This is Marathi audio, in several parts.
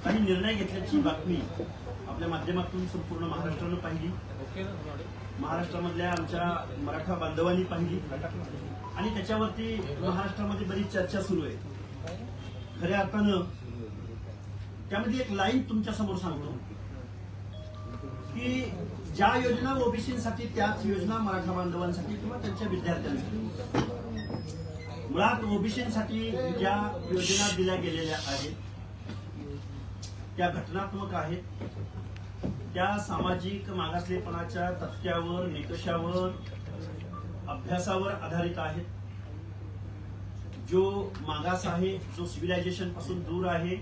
काही निर्णय घेतल्याची बातमी आपल्या माध्यमातून संपूर्ण महाराष्ट्रानं पाहिली, महाराष्ट्रामधल्या आमच्या मराठा बांधवांनी पाहिली आणि त्याच्यावरती महाराष्ट्रामध्ये बरीच चर्चा सुरू आहे। खऱ्या अर्थानं त्यामध्ये एक लाईन तुमच्या समोर सांगतो की ज्या योजना ओबीसीसाठी त्याच योजना मराठा बांधवांसाठी किंवा त्यांच्या विद्यार्थ्यांसाठी, मुळात ओबीसीसाठी ज्या योजना दिल्या गेलेल्या आहेत त्या घटनात्मक आहेत, त्या सामाजिक मागासलेपणाच्या तथ्यावर, निकषावर, अभ्यासावर आधारित आहेत। जो मागास आहे, जो सिव्हिलायझेशन पासून दूर आहे,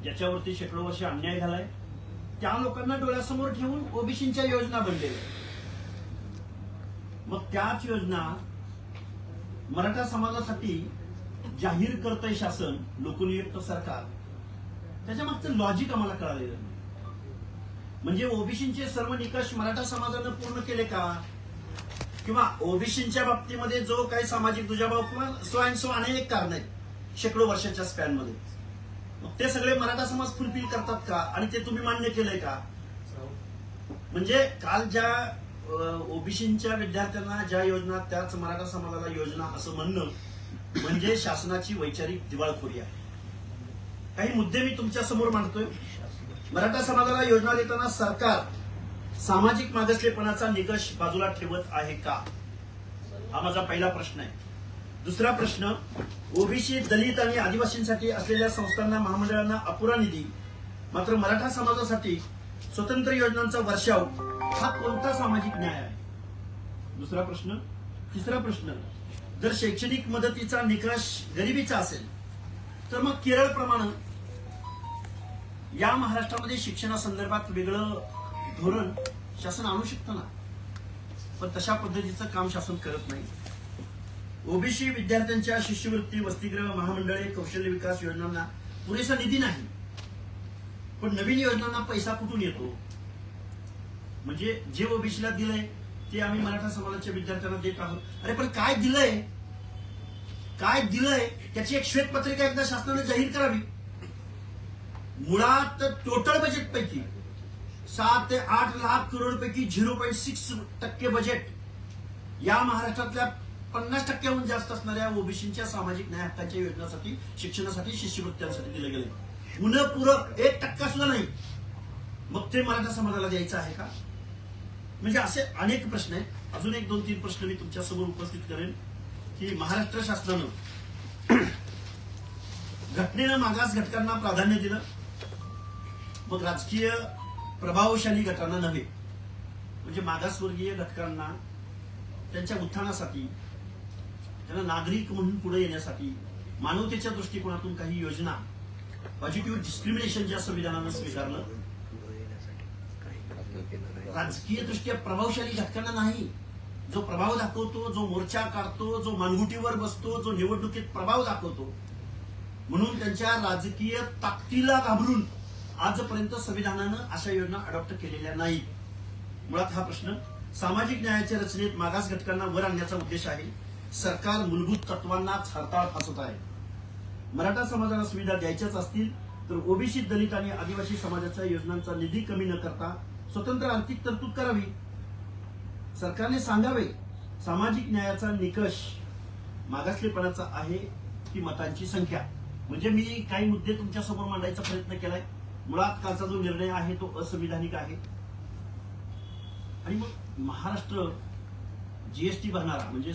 ज्याच्यावरती शेकडो वर्ष अन्याय झालाय, त्या लोकांना डोळ्यासमोर ठेवून ओबीसीच्या योजना बनलेल्या। मग त्याच योजना मराठा समाजासाठी जाहीर करतंय शासन, लोकनियुक्त सरकार, त्याच्या मागचं लॉजिक आम्हाला कळालेलं नाही। म्हणजे ओबीसीचे सर्व निकष मराठा समाजानं पूर्ण केले का, किंवा ओबीसीच्या बाबतीमध्ये जो काही सामाजिक दुजाभाव किंवा सो अँड सो अनेक कारण आहेत शेकडो वर्षाच्या स्पॅन मध्ये, मग ते सगळे मराठा समाज फुलफिल करतात का आणि ते तुम्ही मान्य केलंय का? म्हणजे काल ज्या ओबीसीच्या विद्यार्थ्यांना ज्या योजना त्याच मराठा समाजाला योजना असं म्हणणं म्हणजे शासनाची वैचारिक दिवाळखोरी आहे। काही मुद्दे मी तुमच्या समोर मांडतोय। मराठा समाजाला योजना देताना सरकार सामाजिक मागासलेपणाचा निकष बाजूला ठेवत आहे का, हा माझा पहिला प्रश्न आहे। दुसरा प्रश्न, ओबीसी, दलित आणि आदिवासींसाठी असलेल्या संस्थांना, महामंडळांना अपुरा निधी, मात्र मराठा समाजासाठी स्वतंत्र योजनांचा वर्षाव, हा कोणता सामाजिक न्याय आहे? दुसरा प्रश्न। तिसरा प्रश्न, जर शैक्षणिक मदतीचा निकष गरिबीचा असेल तर मग केरळ प्रमाणे या महाराष्ट्रामध्ये शिक्षणासंदर्भात वेगळं धोरण शासन आणू शकतं ना, पण तशा पद्धतीचं काम शासन करत नाही। ओबीसी विद्यार्थ्यांच्या शिष्यवृत्ती, वसतिगृह, महामंडळे, कौशल्य विकास योजनांना पुरेसा निधी नाही, पण नवीन योजनांना पैसा कुठून येतो? म्हणजे जे ओबीसीला दिलंय ते आम्ही मराठा समाजाच्या विद्यार्थ्यांना देत आहोत। अरे पण काय दिलंय, काय दिलंय त्याची एक श्वेतपत्रिका एकदा शासनाने जाहीर करावी। मुळात टोटल बजेट पैकी 7 ते 8 लाख करोड पैकी 0.6% बजेट या महाराष्ट्रातल्या 50%हून जास्त असणाऱ्या ओबीसीच्या सामाजिक न्याय हक्काच्या योजनांसाठी, शिक्षणासाठी, शिष्यवृत्त्यांसाठी दिले गेले। पुरं 1% सुद्धा नाही, मग ते मराठा समाजाला द्यायचं आहे का? म्हणजे असे अनेक प्रश्न आहेत। अजून एक 2-3 प्रश्न मी तुमच्या समोर उपस्थित करेन की महाराष्ट्र शासनानं घटनेनं मागास घटकांना प्राधान्य दिलं, मग राजकीय प्रभावशाली गटांना नव्हे, म्हणजे मागासवर्गीय घटकांना त्यांच्या उत्थानासाठी, त्यांना नागरिक म्हणून पुढे येण्यासाठी मानवतेच्या दृष्टिकोनातून काही योजना, पॉझिटिव्ह डिस्क्रिमिनेशन ज्या संविधानानं स्वीकारलं, राजकीय दृष्ट्या प्रभावशाली घटकांना नाही, जो प्रभाव दाखवतो, जो मोर्चा काढतो, जो मानगुटीवर बसतो, जो निवडणुकीत प्रभाव दाखवतो, म्हणून त्यांच्या राजकीय ताकदीला घाबरून आजपर्यंत संविधानानं अशा योजना अडॉप्ट केलेल्या नाहीत। मुळात हा प्रश्न सामाजिक न्यायाच्या रचनेत मागास घटकांना वर आणण्याचा उद्देश आहे। सरकार मूलभूत तत्वांनाच हरताळ फासत आहे। मराठा समाजाला सुविधा द्यायच्याच असतील तर ओबीसी, दलित आणि आदिवासी समाजाच्या योजनांचा निधी कमी न करता स्वतंत्र आर्थिक तरतूद करावी। सरकारने सांगावे सामाजिक न्यायाचा निकष मागासलेपणाचा आहे की मतांची संख्या। म्हणजे मी काही मुद्दे तुमच्या समोर मांडायचा प्रयत्न केलाय। मुळात कालचा जो निर्णय आहे तो असंविधानिक आहे आणि मग महाराष्ट्र जीएसटी भरणारा, म्हणजे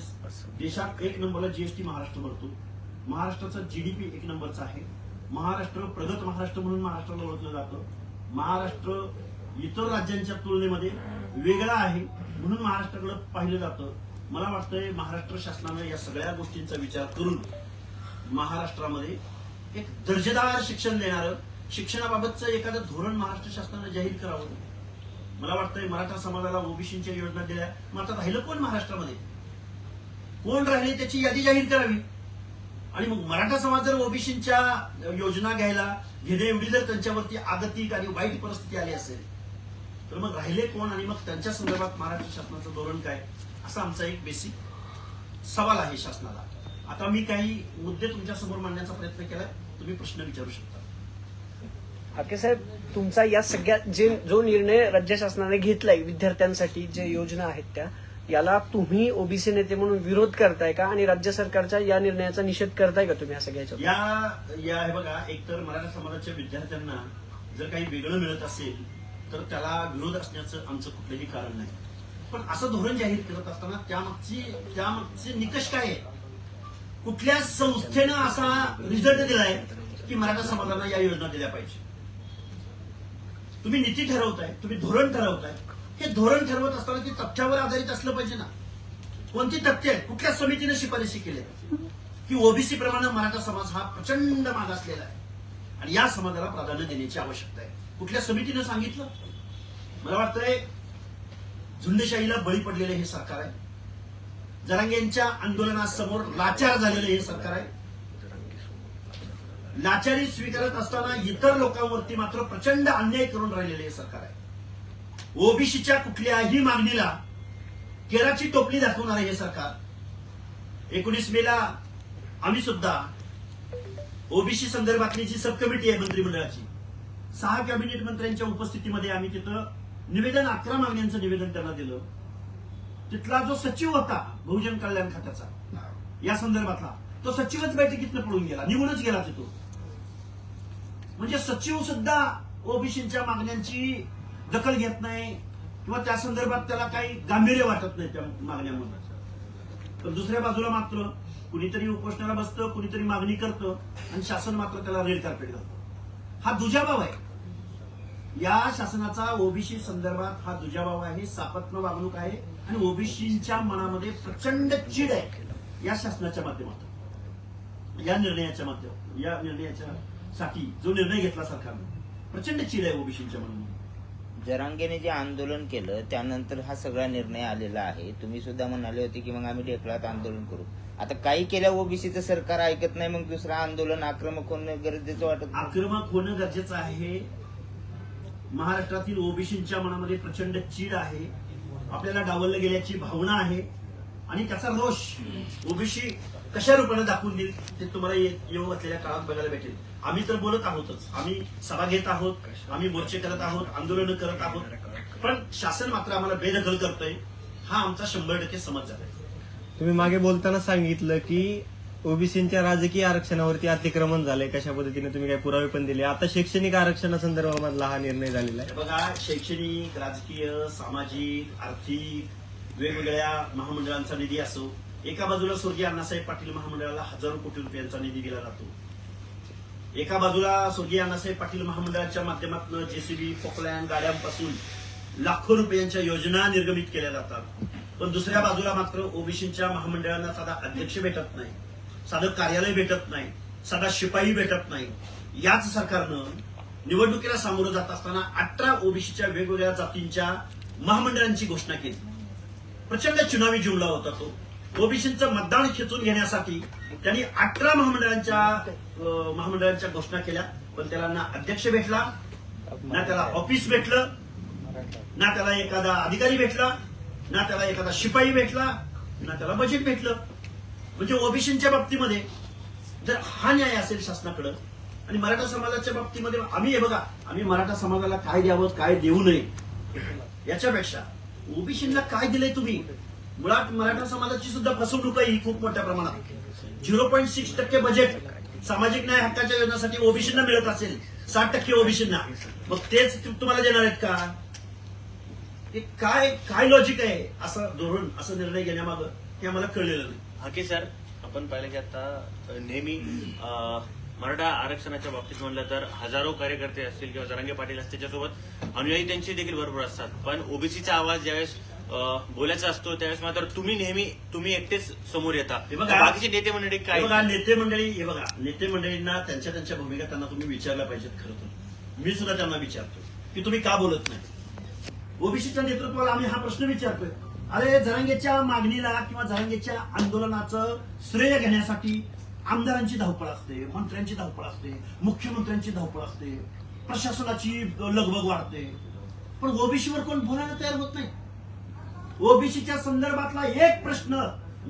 देशात 1 नंबरला जीएसटी महाराष्ट्र भरतो, महाराष्ट्राचा जीडीपी 1 नंबरचा आहे, महाराष्ट्र प्रगत महाराष्ट्र म्हणून महाराष्ट्राला ओळखलं जातं, महाराष्ट्र इतर राज्यांच्या तुलनेमध्ये वेगळा आहे म्हणून महाराष्ट्राकडे पाहिलं जातं। मला वाटतंय महाराष्ट्र शासनानं या सगळ्या गोष्टींचा विचार करून महाराष्ट्रामध्ये एक दर्जेदार शिक्षण देणारं, शिक्षणाबाबतचं एखादं धोरण महाराष्ट्र शासनानं जाहीर करावं। मला वाटतंय मराठा समाजाला ओबीसीच्या योजना दिल्या, मग आता राहिलं कोण महाराष्ट्रामध्ये, कोण राहिले त्याची यादी जाहीर करावी। आणि मग मराठा समाज जर ओबीसीच्या योजना घ्यायला घेणे एवढी जर त्यांच्यावरती आगतिक आणि वाईट परिस्थिती आली असेल तर मग राहिले कोण आणि मग त्यांच्या संदर्भात महाराष्ट्र शासनाचं धोरण काय, असा आमचा एक बेसिक सवाल आहे शासनाला। आता मी काही मुद्दे तुमच्या समोर मांडण्याचा प्रयत्न केला, तुम्ही प्रश्न विचारू शकता। हाके साहेब, तुमचा या सगळ्या जो निर्णय राज्य शासनाने घेतलाय विद्यार्थ्यांसाठी जे योजना आहेत त्या, याला तुम्ही ओबीसी नेते म्हणून विरोध करताय का आणि राज्य सरकारच्या या निर्णयाचा निषेध करताय का तुम्ही या सगळ्याच्या? या हे बघा, एकतर मराठा समाजाच्या विद्यार्थ्यांना जर काही वेगळं मिळत असेल तर त्याला विरोध असण्याचं आमचं कुठलंही कारण नाही. पण असं धोरण जाहीर करत असताना त्यामागचे निकष काय आहे? कुठल्या संस्थेनं असा रिझल्ट दिलाय की मराठा समाजाला या योजना दिल्या पाहिजे? तुम्ही नीती ठरवताय, तुम्ही धोरण ठरवताय. हे धोरण ठरवत असताना ते तथ्यावर आधारित असलं पाहिजे ना. कोणती तथ्य आहेत? कुठल्या समितीने शिफारशी केल्या की ओबीसी प्रमाणे मराठा समाज हा प्रचंड मागासलेला आहे आणि या समाजाला प्राधान्य देण्याची आवश्यकता आहे? कुठल्या समितीनं सांगितलं? मला वाटतंय झुंडशाहीला बळी पडलेलं हे सरकार आहे. जरांगेंच्या आंदोलनासमोर लाचार झालेलं हे सरकार आहे. लाचारी स्वीकारत असताना इतर लोकांवरती मात्र प्रचंड अन्याय करून राहिलेले हे सरकार आहे. ओबीसीच्या कुठल्याही मागणीला केराची टोपली दाखवणार आहे हे सरकार. 19 मेला आम्ही सुद्धा ओबीसी संदर्भातली जी सब कमिटी आहे मंत्रिमंडळाची, 6 कॅबिनेट मंत्र्यांच्या उपस्थितीमध्ये आम्ही तिथं निवेदन, 11 मागण्यांचं निवेदन त्यांना दिलं. तिथला जो सचिव होता बहुजन कल्याण खात्याचा या संदर्भातला, तो सचिवच बैठकीतनं पळून गेला, निघूनच गेला तिथून. म्हणजे सचिव सुद्धा ओबीसीच्या मागण्यांची दखल घेत नाही किंवा त्या संदर्भात त्याला काही गांभीर्य वाटत नाही त्या मागण्यांमध्ये. पण दुसऱ्या बाजूला मात्र कुणीतरी उपोषणाला बसतं, कुणीतरी मागणी करतं आणि शासन मात्र त्याला रेड कार्पेट घालतं. हा दुजाभाव आहे. या शासनाचा ओबीसी संदर्भात हा दुजाभाव आहे, सापत्न वागणूक आहे आणि ओबीसीच्या मनामध्ये प्रचंड चीड आहे या शासनाच्या माध्यमातून, या निर्णयाच्या साठी जो निर्णय घेतला सरकारने, प्रचंड चीड आहे ओबीसीच्या मनामध्ये. जरांगेने जे आंदोलन केलं त्यानंतर हा सगळा निर्णय आलेला आहे. तुम्ही सुद्धा म्हणाले होते की मग आम्ही ढेकळात आंदोलन करू. आता काही केल्या ओबीसीचं सरकार ऐकत नाही, मग दुसरं आंदोलन आक्रमक होणं गरजेचं वाटत नाही? आक्रमक होणं गरजेचं आहे. महाराष्ट्रातील ओबीसीच्या मनामध्ये प्रचंड चीड आहे, आपल्याला डावललं गेल्याची भावना आहे आणि त्याचा रोष ओबीसी कशा रूपाने दाखवून देईल ते तुम्हाला येऊ असलेल्या काळात बघायला भेटेल. आम्ही तर बोलत आहोतच, आम्ही सभा घेत आहोत, आम्ही मोर्चे करत आहोत, आंदोलनं करत आहोत, पण शासन मात्र आम्हाला बेदखल करतोय. हा आमचा 100% समज झालाय. तुम्ही मागे बोलताना सांगितलं की ओबीसीच्या राजकीय आरक्षणावरती अतिक्रमण झालंय, कशा पद्धतीने तुम्ही काही पुरावे पण दिले. आता शैक्षणिक आरक्षणासंदर्भामधला हा निर्णय झालेला आहे. बघा, शैक्षणिक, राजकीय, सामाजिक, आर्थिक वेगवेगळ्या महामंडळांचा निधी असो. एका बाजूला स्वर्गीय अण्णासाहेब पाटील महामंडळाला हजारो कोटी रुपयांचा निधी दिला जातो. एका बाजूला स्वर्गीय अण्णासाहेब पाटील महामंडळाच्या माध्यमातून जेसीबी, पोकलॅन गाड्यांपासून लाखो रुपयांच्या योजना निर्गमित केल्या जातात. पण दुसऱ्या बाजूला मात्र ओबीसीच्या महामंडळांना साधा अध्यक्ष भेटत नाही, साधं कार्यालय भेटत नाही, साधा शिपाई भेटत नाही. याच सरकारनं निवडणुकीला सामोरं जात असताना 18 ओबीसीच्या वेगवेगळ्या जातींच्या महामंडळांची घोषणा केली. प्रचंड चुनावी जुमला होता तो. ओबीसीचं मतदान खेचून घेण्यासाठी त्यांनी 18 महामंडळांच्या घोषणा केल्या, पण त्याला ना अध्यक्ष भेटला, ना त्याला ऑफिस भेटलं, ना त्याला एखादा अधिकारी भेटला, ना त्याला एखादा शिपाई भेटला, ना त्याला बजेट भेटलं. म्हणजे ओबीसीच्या बाबतीमध्ये जर हा न्याय असेल शासनाकडे आणि मराठा समाजाच्या बाबतीमध्ये आम्ही मराठा समाजाला काय द्यावं, काय देऊ नये याच्यापेक्षा ओबीसीला काय दिलंय तुम्ही. मुळात मराठा समाजाची सुद्धा फसवणूक आहे ही खूप मोठ्या प्रमाणात. 0.6% बजेट सामाजिक न्याय हक्काच्या योजनेसाठी ओबीसींना मिळत असेल, 60% ओबीसींना, मग तेच तुम्हाला देणार आहेत का? ते काय लॉजिक आहे असं धोरण, असं निर्णय घेण्यामागं हे आम्हाला कळलेलं नाही. हाके सर, आपण पाहिलं की आता नेहमी मराठा आरक्षणाच्या बाबतीत म्हणलं तर हजारो कार्यकर्ते असतील किंवा जरांगे पाटील असतील, त्याच्यासोबत अनुयायी त्यांचे देखील भरपूर असतात. पण ओबीसीचा आवाज ज्यावेळेस बोलायचा असतो त्यावेळेस मात्र तुम्ही एकटेच समोर येता. बाकीचे नेते मंडळी काय? नेते मंडळींना त्यांच्या भूमिका त्यांना तुम्ही विचारल्या पाहिजेत. खरं तर मी सुद्धा त्यांना विचारतो की तुम्ही का बोलत नाही. ओबीसीच्या नेतृत्वाला आम्ही हा प्रश्न विचारतोय. अरे, जरांगेच्या मागणीला किंवा जरांगेच्या आंदोलनाचं श्रेय घेण्यासाठी आमदारांची धावपळ असते, मंत्र्यांची धावपळ असते, मुख्यमंत्र्यांची धावपळ असते, प्रशासनाची लगबग वाढते, पण ओबीसीवर कोण बोलायला तयार होत नाही. ओबीसीच्या संदर्भातला एक प्रश्न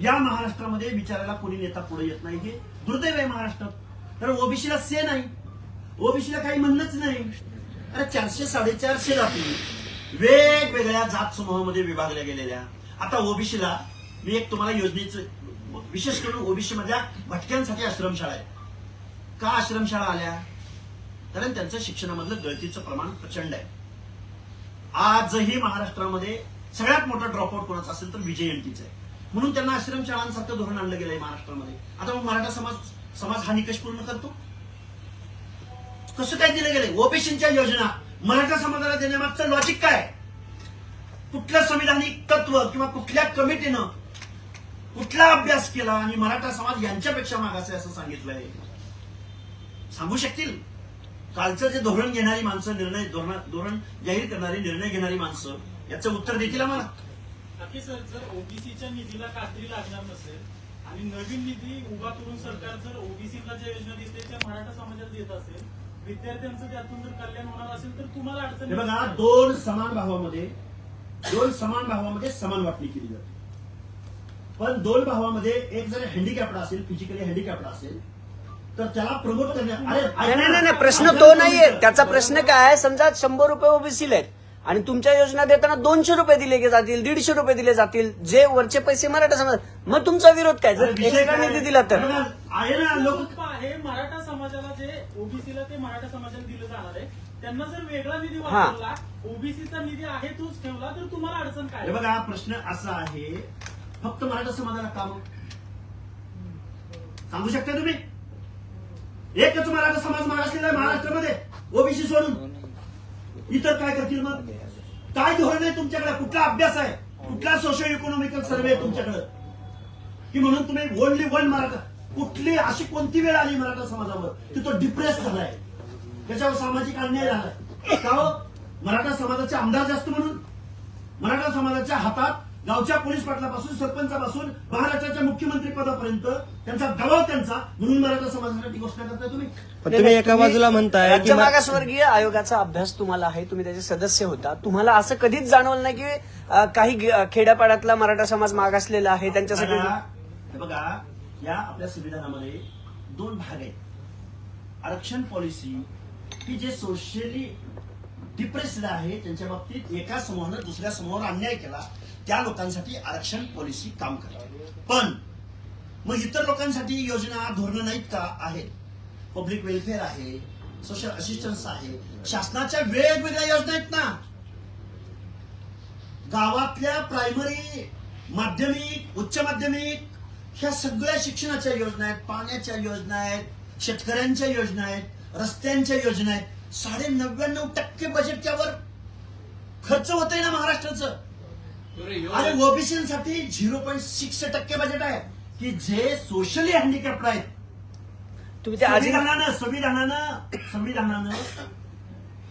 या महाराष्ट्रामध्ये विचारायला कोणी नेता पुढे येत नाही. हे दुर्दैव आहे महाराष्ट्रात. तर ओबीसीला से नाही. ओबीसीला काही म्हणणंच नाही. अरे 400 450 जाती वेगवेगळ्या जात समूहामध्ये विभागल्या गेलेल्या. आता ओबीसीला मी एक तुम्हाला योजनेचं विशेष करून ओबीसी मधल्या भटक्यांसाठी आश्रमशाळा आहे. का आश्रमशाळा आल्या? कारण त्यांचं शिक्षणामधलं गळतीचं प्रमाण प्रचंड आहे. आजही महाराष्ट्रामध्ये सगळ्यात मोठा ड्रॉपआउट कोणाचा असेल तर विजयंतीचं आहे. म्हणून त्यांना आश्रमशाळांसारखं धोरण आणलं गेलंय महाराष्ट्रामध्ये. आता मग मराठा समाज हा निकष पूर्ण करतो? कसं काय दिलं गेलंय? ओबीसीच्या योजना मराठा समाजाला देण्यामागचं लॉजिक काय? कुठलं संविधानिक तत्व किंवा कुठल्या कमिटीनं कुठला अभ्यास केला आणि मराठा समाज यांच्यापेक्षा मागास आहे असं सांगितलंय? सांगू शकतील? कालचं जे धोरण घेणारी माणसं, धोरण जाहीर करणारी, निर्णय घेणारी माणसं याचं उत्तर देतील आम्हाला? नक्की सर, जर ओबीसीच्या निधीला कात्री लागणार नसेल आणि नवीन निधी उभा करून सरकार जर ओबीसीला ज्या योजना देते त्या मराठा समाजाला देत असेल, विद्यार्थ्यांचं त्यातून जर कल्याण होणार असेल तर तुम्हाला अडचण हे बघा, दोन समान भावामध्ये समान वाटणी केली जाते. पण दोन भावामध्ये एक जर हँडिकॅप्ड असेल, फिजिकली हँडिकॅप्ड असेल तर त्याला प्रमोट करण्यात. नाही, प्रश्न तो नाहीये. त्याचा प्रश्न काय आहे? समजा 100 रुपये ओबीसीला आहेत आणि तुमच्या योजना देताना 200 रुपये दिले जातील, 150 रुपये दिले जातील, जे वरचे पैसे मराठा समाज. मग तुमचा विरोध काय? जर एक्स्ट्रा निधी दिला तर आहे ना लोक. आहे मराठा समाजाला जे ओबीसीला ते मराठा समाजाला दिलं जाणार आहे, त्यांना जर वेगळा निधी वापरला, ओबीसीचा निधी आहे तोच ठेवला तर तुम्हाला अडचण काय? हे बघा, प्रश्न असा आहे, फक्त मराठा समाजाला काम सांगू शकता तुम्ही? एकच मराठा समाज मागासलेला आहे महाराष्ट्रामध्ये ओबीसी सोडून. इतर काय करतील मग? काय धोरण आहे तुमच्याकडे? कुठला अभ्यास आहे? कुठला सोशो इकॉनॉमिकल सर्वे आहे तुमच्याकडे की म्हणून तुम्ही ओनली वन मराठा? कुठली अशी कोणती वेळ आली मराठा समाजावर की तो डिप्रेस झालाय, त्याच्यावर सामाजिक अन्याय झालाय? का हो? मराठा समाजाचे आमदार जास्त म्हणून? मराठा समाजाच्या हातात गावच्या पोलीस पाटलापासून सरपंचापासून महाराष्ट्राच्या मुख्यमंत्री पदापर्यंत त्यांचा दबाव त्यांचा, म्हणून मराठा समाजासाठी घोषणा करताय तुम्ही? पण तुम्ही एका बाजूला म्हणताय की राज्य मागासवर्गीय आयोगाचा अभ्यास तुम्हाला आहे, तुम्ही त्याचे सदस्य होता. तुम्हाला असं कधीच जाणवलं नाही की काही खेड्यापाड्यातला मराठा समाज मागासलेला आहे, त्यांच्यासाठी? हे बघा, या आपल्या संविधानामध्ये दोन भाग आहेत. आरक्षण पॉलिसी की जे सोशली डिप्रेस्ड आहे त्यांच्या बाबतीत एका समूहानं दुसऱ्या समूहावर अन्याय केला, त्या लोकांसाठी आरक्षण पॉलिसी काम करते. पण मग इतर लोकांसाठी योजना, धोरणं नाहीत का? आहेत. पब्लिक वेलफेअर आहे, सोशल असिस्टन्स आहे, शासनाच्या वेगवेगळ्या योजना आहेत ना. गावातल्या प्रायमरी, माध्यमिक, उच्च माध्यमिक ह्या सगळ्या शिक्षणाच्या योजना आहेत, पाण्याच्या योजना आहेत, शेतकऱ्यांच्या योजना आहेत, रस्त्यांच्या योजना आहेत. 99.99% बजेट त्यावर खर्च होतंय ना महाराष्ट्राचं. आणि ओबीसीसाठी 0.6% बजेट आहे की जे सोशली हँडिकॅप्ड आहेत. तुम्ही ते संविधानानं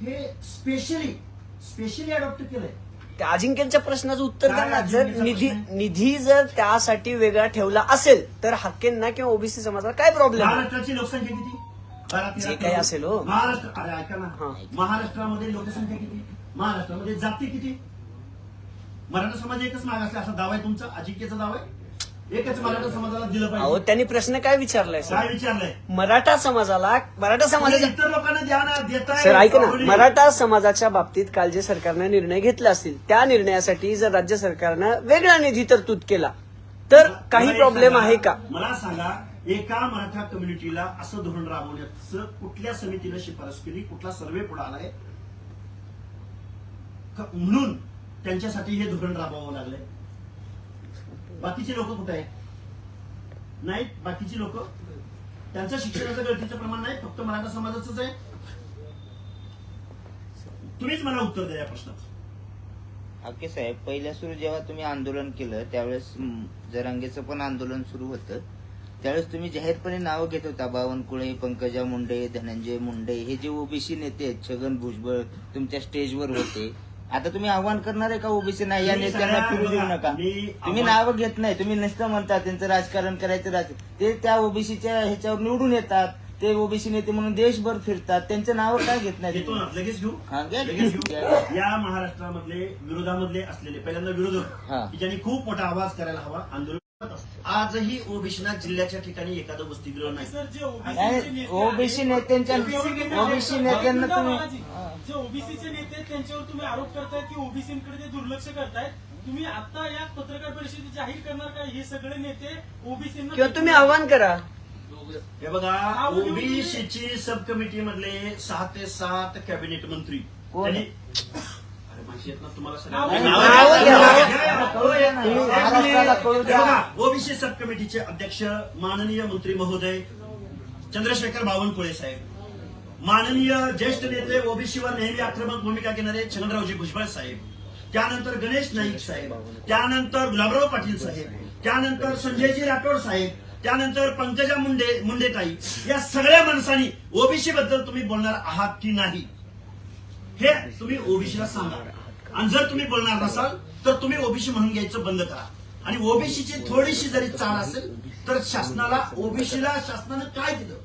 हे स्पेशली अडॉप्ट केलंय. त्या अजिंक्यांच्या प्रश्नाचं उत्तर द्या ना. जर अजिंक्यचा निधी जर त्यासाठी वेगळा ठेवला असेल तर हक्केंना किंवा ओबीसी समाजाला काय प्रॉब्लेम? महाराष्ट्राची लोकसंख्या किती? जे काही असेल हो. महाराष्ट्र, अरे ऐका ना, महाराष्ट्रामध्ये लोकसंख्या किती? महाराष्ट्रामध्ये जाती किती? मराठा समाज एकच मागासला असा दावा आहे तुमचा? अजिंक्यचा दावा आहे? एकच मराठा समाजाला दिलं अहो, पाहिजे. त्यांनी प्रश्न काय विचारलाय काय सर? विचारलंय? मराठा समाजाच्या इतर लोकांना द्या ना, देताय. सर ऐक ना, मराठा समाजाच्या बाबतीत काल जे सरकारने निर्णय घेतला असतील त्या निर्णयासाठी जर राज्य सरकारनं वेगळा निधी तरतूद केला तर काही प्रॉब्लेम आहे का? मला सांगा, एका मराठा कम्युनिटीला असं धोरण राबवण्याचं कुठल्या समितीनं शिफारस केली? कुठला सर्वे पुढे आलाय म्हणून त्यांच्यासाठी हे धोरण राबवावं लागलंय? बाकीचे लोक कुठे आहेत? नाहीत. बाकीची लोक, त्यांचं शिक्षणाचं गळतीचं प्रमाण नाही, फक्त मराठा समाजाचंच आहे. तुम्हीच मला उत्तर द्या या प्रश्नाचं. ओके साहेब, पहिल्या सुरू जेव्हा तुम्ही आंदोलन केलं त्यावेळेस जरांगेचं पण आंदोलन सुरू होतं, त्यावेळेस तुम्ही जाहीरपणे नावं घेत होता. बावनकुळे, पंकजा मुंडे, धनंजय मुंडे, हे जे ओबीसी नेते आहेत, छगन भुजबळ तुमच्या स्टेजवर होते. आता तुम्ही आव्हान करणार आहे का ओबीसी नाही या नेत्यांना फिरू देऊ नका? तुम्ही नावं घेत नाही, तुम्ही नुसतं म्हणता त्यांचं राजकारण करायचं. ते त्या ओबीसीच्या ह्याच्यावर निवडून येतात, ते ओबीसी नेते म्हणून देशभर फिरतात, त्यांचं नाव काय घेत नाही? घेतो ना, लगेच घेऊ. हा, घ्या. लगेच घेऊ. या महाराष्ट्रामधले विरोधामधले असलेले पहिल्यांदा विरोधक की ज्यांनी खूप मोठा आवाज करायला हवा, आंदोलन करत असतात. आजही ओबीसीना जिल्ह्याच्या ठिकाणी एखादं वसतिगृह नाही. सर जे नाही, ओबीसी नेत्यांच्या ओबीसी नेत्यांना तुम्ही जे ओबीसीचे नेते आहेत, त्यांच्यावर तुम्ही आरोप करताय की ओबीसीकडे ते दुर्लक्ष करतायत. तुम्ही आता या पत्रकार परिषदेत जाहीर करणार का हे सगळे नेते ओबीसींना किंवा तुम्ही आव्हान करा. हे बघा, ओबीसीची सब कमिटी मधले 6 ते 7 कॅबिनेट मंत्री कोण? त्यांनी अरे माहिती आहेत ना तुम्हाला नावं सगळ्यांना? घ्या. नावं घ्या. नावं घ्या. कळू द्या ना. एक महाराष्ट्राला कळू मिनिट. द्या. हे बघा, ओबीसी सब कमिटीचे अध्यक्ष माननीय मंत्री महोदय चंद्रशेखर बावनकुळे साहेब, माननीय ज्येष्ठ नेते ओबीसीवर नेहमी आक्रमक भूमिका घेणारे छगनरावजी भुजबळ साहेब, त्यानंतर गणेश नाईक साहेब, त्यानंतर गुलाबराव पाटील साहेब, त्यानंतर संजयजी राठोड साहेब, त्यानंतर पंकजा मुंडेताई, या सगळ्या माणसांनी ओबीसी बद्दल तुम्ही बोलणार आहात की नाही हे तुम्ही ओबीसीला सांगा. आणि जर तुम्ही बोलणार नसाल तर तुम्ही ओबीसी म्हणून घ्यायचं बंद करा. आणि ओबीसीची थोडीशी जरी चाल असेल तर शासनाला ओबीसीला शासनानं काय दिलं,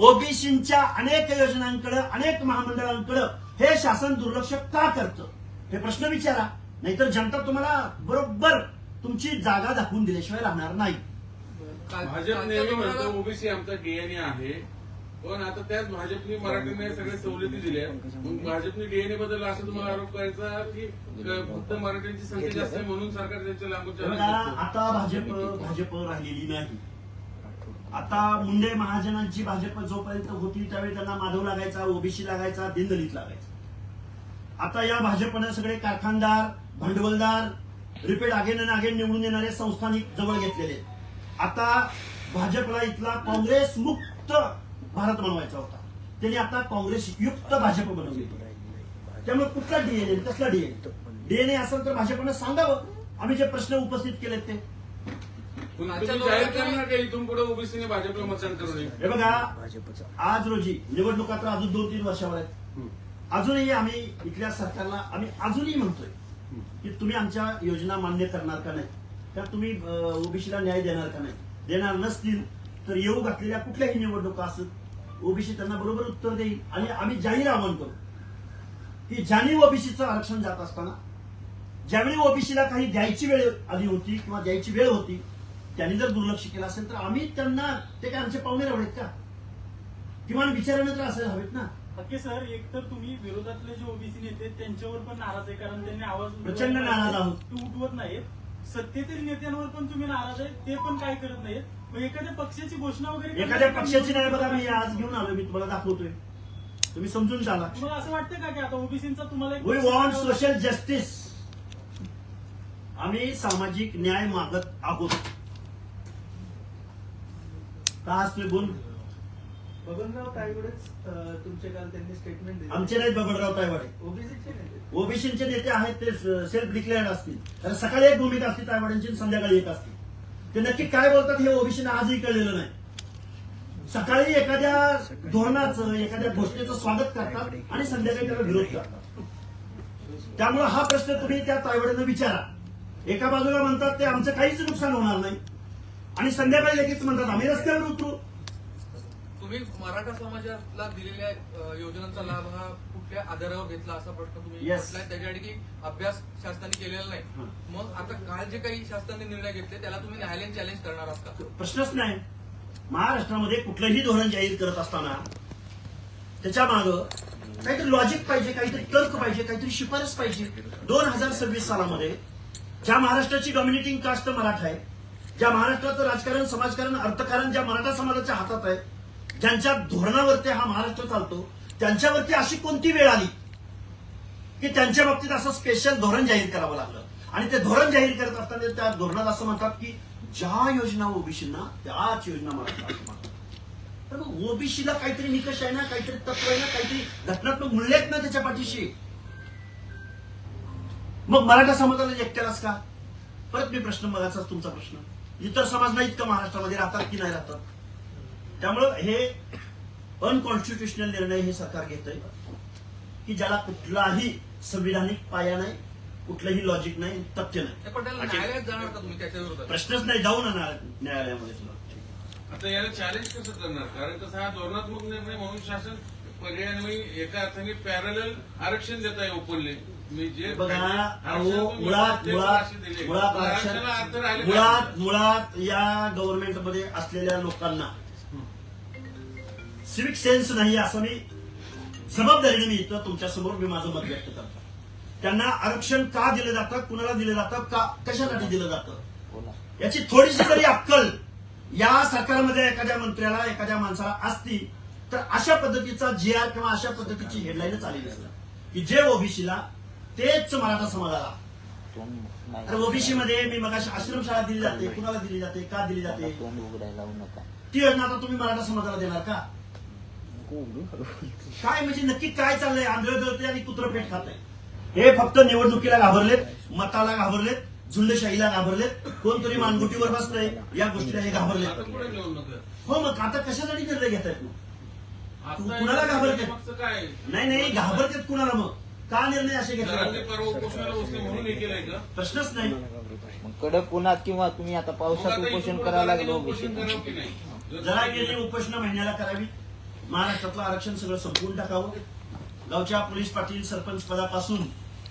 ओबीसीच्या अनेक योजनांकडे अनेक महामंडळांकडे हे शासन दुर्लक्ष का करतं हे प्रश्न विचारा. नाहीतर जनता तुम्हाला बरोबर तुमची जागा दाखवून दिल्याशिवाय राहणार नाही. भाजप नेहमी म्हणतो ओबीसी आमचा डीएनए आहे, पण आता त्याच भाजपने मराठ्यांना सगळ्या सवलती दिल्या. मग भाजपने डीएनए बद्दल असं तुम्हाला आरोप करायचा की फक्त मराठ्यांची संख्या जास्त आहे म्हणून सरकार त्यांच्या बघा, लांबून आता भाजप राहिलेली नाही. आता मुंडे महाजनांची भाजप जोपर्यंत होती त्यावेळी त्यांना माधव लागायचा, ओबीसी लागायचा, दीनदलित लागायचा. आता या भाजपनं सगळे कारखानदार, भांडवलदार, रिपीट अगेन अँड अगेन निवडून येणारे संस्थानिक जवळ घेतलेले आहेत. आता भाजपला इथला काँग्रेस मुक्त भारत बनवायचा होता, त्यांनी आता काँग्रेस युक्त भाजप बनवली. त्यामुळे कुठला डीएनए, कसला डीएनए असेल तर भाजपनं सांगावं. आम्ही जे प्रश्न उपस्थित केलेत ते. तुम्ही जाहीर करणार का इथून पुढे ओबीसीने भाजपला मतदान करू नये? हे बघा, आज रोजी निवडणुका तर अजून 2-3 वर्षावर आहेत. अजूनही आम्ही इथल्या सरकारला आम्ही अजूनही म्हणतोय की तुम्ही आमच्या योजना मान्य करणार का नाही, त्या तुम्ही ओबीसीला न्याय देणार का नाही. देणार नसतील तर येऊ घातलेल्या कुठल्याही निवडणुका असत ओबीसी त्यांना बरोबर उत्तर देईल. आणि आम्ही जाहीर आवाहन करू की ज्यांनी ओबीसीचं आरक्षण जात असताना ज्यावेळी ओबीसीला काही द्यायची वेळ आली होती किंवा द्यायची वेळ होती त्यांनी जर दुर्लक्ष केलं असेल तर आम्ही त्यांना, ते काय आमचे पाहुणे राहू का, किमान विचारानं तर असायला हवेत ना. नक्की सर, एक तर तुम्ही विरोधातले जे ओबीसी नेते आहेत त्यांच्यावर पण नाराज आहे, कारण त्यांनी आवाज प्रचंड नाराज आहोत. ते उठवत नाहीत. सत्तेतील नेत्यांवर पण तुम्ही नाराज आहे, ते पण काय करत नाहीत. मग एखाद्या पक्षाची घोषणा वगैरे एखाद्या पक्षाची नाही बघा, मी आज घेऊन आलो, मी तुम्हाला दाखवतोय, तुम्ही समजून चाला. तुम्हाला असं वाटतं का की आता ओबीसीचा तुम्हाला वी वॉन्ट सोशल जस्टिस. आम्ही सामाजिक न्याय मागत आहोत. का हसतोय बोल. बबनराव तायवडेच तुमचे काल त्यांनी स्टेटमेंट दिले. आमचे नाहीत बबनराव तायवाडे, ओबीसीचे नेते. ओबीसीचे नेते आहेत ते सेल्फ डिक्लेअर्ड असतील. कारण सकाळी एक भूमिका असते तायवाड्यांची आणि संध्याकाळी एक असते. ते नक्की काय बोलतात हे ओबीसीने आजही कळलेलं नाही. सकाळी एखाद्या धोरणाचं, एखाद्या घोषणेचं स्वागत करतात आणि संध्याकाळी त्याला विरोध करतात. त्यामुळे हा प्रश्न तुम्ही त्या तायवाड्यांना विचारा. एका बाजूला म्हणतात ते आमचं काहीच नुकसान होणार नाही आणि संध्याकाळी लगेच म्हणतात आम्ही रस्त्यावर उतरू. तुम्ही मराठा समाजाला दिलेल्या योजनांचा लाभ हा कुठल्या आधारावर घेतला असा प्रश्न तुम्ही Yes. म्हटलाय. त्याच्यासाठी की अभ्यास शासनाने केलेला नाही. मग आता काल जे काही शासनाने निर्णय घेतले त्याला तुम्ही न्यायालयीन चॅलेंज करणार आहात का? प्रश्नच नाही. महाराष्ट्रामध्ये कुठलंही धोरण जाहीर करत असताना त्याच्या मागं काहीतरी लॉजिक पाहिजे, काहीतरी तर्क पाहिजे, काहीतरी शिफारस पाहिजे. 2026 सालामध्ये ज्या महाराष्ट्राची डॉमिनेटिंग कास्ट मराठा आहे, ज्या महाराष्ट्राचं राजकारण, समाजकारण, अर्थकारण ज्या मराठा समाजाच्या हातात आहे, ज्यांच्या धोरणावरती हा महाराष्ट्र चालतो, त्यांच्यावरती अशी कोणती वेळ आली की त्यांच्या बाबतीत असं स्पेशल धोरण जाहीर करावं लागलं. आणि ते धोरण जाहीर करत असताना त्या धोरणात असं म्हणतात की ज्या योजना ओबीसींना त्याच योजना मराठा. तर ओबीसीला काहीतरी निकष आहे ना, काहीतरी तत्व आहे ना, काहीतरी घटनात्मक मूल्य आहेत ना त्याच्या पाठीशी. मग मराठा समाजाला एकट्यालाच का? परत मी प्रश्न बघायचाच तुमचा प्रश्न, इतर समाज नाहीत का महाराष्ट्रामध्ये, राहतात की नाही राहतात? त्यामुळं हे अनकॉन्स्टिट्युशनल निर्णय हे सरकार घेत आहे की ज्याला कुठलाही संविधानिक पाया नाही, कुठलंही लॉजिक नाही, तथ्य नाही. पण त्याला न्यायालयात जाणार का तुम्ही त्याच्या विरोधात? प्रश्नच नाही, जाऊ ना न्यायालयामध्ये. आता याला चॅलेंज कसं करणार? कारण कसं हा धोरणात्मक निर्णय म्हणून शासन पर्यायाने एका अर्थाने पॅरल आरक्षण देत आहे ओपनली. मी जे बघा आरक्षण अहो तुम्ही मुळात ते मुळात असे दिले. मुळात आरक्षणाला अर्थ राहिले आरक्षण मुळात मुळात या गव्हर्नमेंटमध्ये असलेल्या लोकांना सिविक सेन्स नाही असं मी जबाबदारीने मी इथं तुमच्या समोर मी माझं मत व्यक्त करतो. त्यांना आरक्षण का दिलं जातं, कुणाला दिलं जातं, का कशासाठी दिलं जातं याची थोडीशी जरी अक्कल या सरकारमध्ये एखाद्या मंत्र्याला एखाद्या माणसाला असती तर अशा पद्धतीचा GR किंवा अशा पद्धतीची हेडलाईनच आलेली असतात की जे ओबीसीला तेच मराठा समाजाला. तर ओबीसी मध्ये मी मग आश्रमशाळा दिली जाते, कुणाला दिली जाते, का दिली जाते, तोंड उघडायला लावू नका. ती योजना आता तुम्ही मराठा समाजाला देणार का? काय म्हणजे नक्की काय चाललंय? आंधळ गळते आणि कुत्रं पेट खात आहे. हे फक्त निवडणुकीला घाबरलेत, मताला घाबरलेत, झुंडशाहीला घाबरलेत, कोणतरी मानगुटीवर बसतंय या गोष्टीला हे आता घाबरलेत. पुढे घेऊन नका. हो मग आता कशासाठी निर्णय घेत आहेत? आता कुणाला घाबरते? मागचं काय नाही घाबरतेत कुणाला? मग का निर्णय असे जरांगे घेतले? परवा उपोषणाला बसले म्हणून हे केलंय का? प्रश्नच नाही. मग कडक उन्हात किंवा तुम्ही आता मग पावसात आता उपोषण इथून पुढे करायला जरांगेने लागलो उपोषण करावं की नाही? जरा गेली उपोषण महिन्याला करावी. महाराष्ट्रातलं आरक्षण सगळं संपवून टाकावं. गावच्या पोलीस पाटील सरपंच पदापासून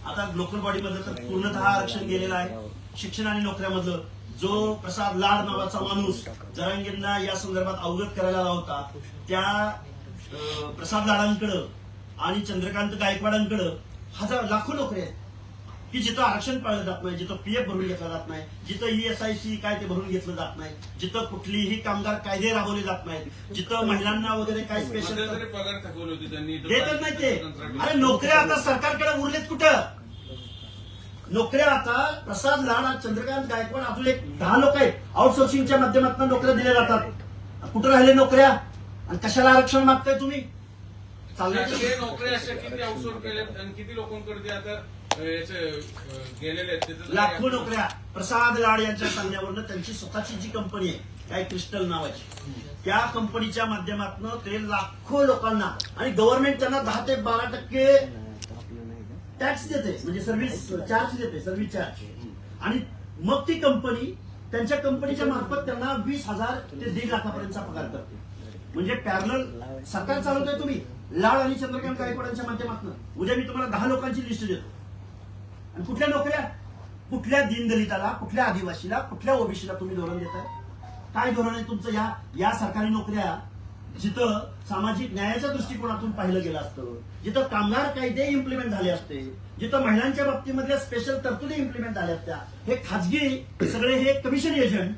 आता लोकल बॉडी मधलं तर पूर्णतः आरक्षण गेलेलं आहे. शिक्षण आणि नोकऱ्यामधलं जो प्रसाद लाड नावाचा माणूस जरांगेंना या संदर्भात अवगत करायला लावता त्या प्रसाद लाडांकडं आणि चंद्रकांत गायकवाडांकडं लाखो नोकऱ्या आहेत की जिथं आरक्षण पाळलं जात नाही, जिथं PF भरून घेतला जात नाही, जिथं ESIC काय ते भरून घेतलं जात नाही, जिथं कुठलीही कामगार कायदे राबवले जात नाहीत, जिथं महिलांना वगैरे काय स्पेशल मध्यंतरी पगार थकवली होती त्यांनी. देतच नाही ते. अरे नोकऱ्या आता सरकारकडे उरलेत कुठं? नोकऱ्या आता प्रसाद लाड, चंद्रकांत गायकवाड अजून एक 10 लोक आहेत आउटसोर्सिंगच्या माध्यमातून नोकऱ्या दिल्या जातात. कुठं राहिले नोकऱ्या? आणि कशाला आरक्षण मागताय तुम्ही? शासकीय नोकऱ्या अशा किती आउटसोर्स केल्यात आणि किती लोकांकडे ते आता गेलेले आहेत त्याचं लाखो नोकऱ्या प्रसाद लाड यांच्या सांगण्यावरनं त्यांची स्वतःची जी कंपनी आहे काय क्रिस्टल नावाची, त्या कंपनीच्या माध्यमातून ते लाखो लोकांना आणि गव्हर्नमेंट त्यांना 10 ते 12% टॅक्स देते, म्हणजे सर्व्हिस चार्ज देते, सर्व्हिस चार्ज. आणि मग ती कंपनी त्यांच्या कंपनीच्या मार्फत त्यांना 20,000 ते 1.5 लाखापर्यंतचा पगार करते. म्हणजे पॅरलल सरकार चालवतोय तुम्ही लाड आणि चंद्रकांत गायकवाडांच्या माध्यमातून. उद्या मी तुम्हाला 10 लोकांची लिस्ट देतो. आणि कुठल्या नोकऱ्या? कुठल्या दीनदलिताला, कुठल्या आदिवासीला, कुठल्या ओबीसीला तुम्ही धोरण देताय? काय धोरण आहे तुमचं? या सरकारी नोकऱ्या जिथं सामाजिक न्यायाच्या दृष्टिकोनातून पाहिलं गेलं असतं, जिथं कामगार कायदे इम्प्लिमेंट झाले असते, जिथं महिलांच्या बाबतीमधल्या स्पेशल तरतुदी इम्प्लिमेंट झाल्या असत्या, हे खाजगी सगळे हे कमिशन एजंट